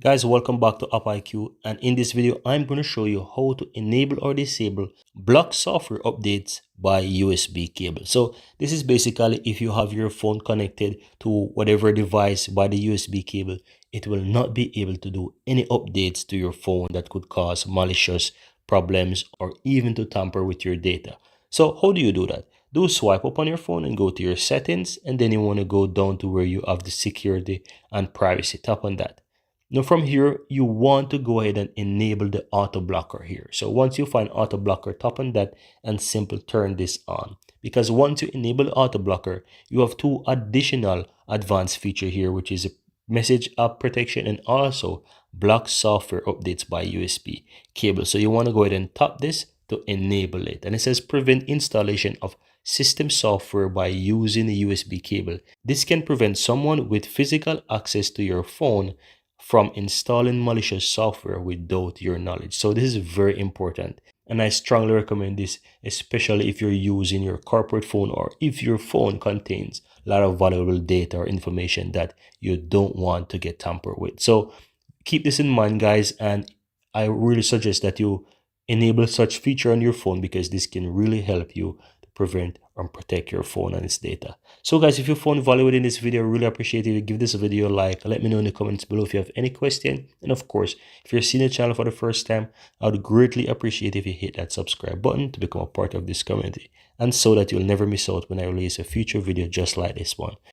Guys, welcome back to AppIQ, and in this video I'm going to show you how to enable or disable block software updates by USB cable. So this is basically if you have your phone connected to whatever device by the USB cable, it will not be able to do any updates to your phone that could cause malicious problems or even to tamper with your data. So how do you do that? Do swipe up on your phone and go to your settings, and then you want to go down to where you have the security and privacy. Tap on that. Now from here, you want to go ahead and enable the auto blocker here. So once you find auto blocker, tap on that and simply turn this on. Because once you enable auto blocker, you have two additional advanced feature here, which is a message app protection and also block software updates by USB cable. So you want to go ahead and tap this to enable it. And it says prevent installation of system software by using a USB cable. This can prevent someone with physical access to your phone from installing malicious software without your knowledge. So this is very important, and I strongly recommend this, especially if you're using your corporate phone or if your phone contains a lot of valuable data or information that you don't want to get tampered with. So keep this in mind, guys, and I really suggest that you enable such feature on your phone because this can really help you to prevent and protect your phone and its data. So guys, if you found value in this video, I really appreciate it if you give this video a like. Let me know in the comments below if you have any question, and of course, if you're seeing the channel for the first time, I would greatly appreciate if you hit that subscribe button to become a part of this community, and so that you'll never miss out when I release a future video just like this one.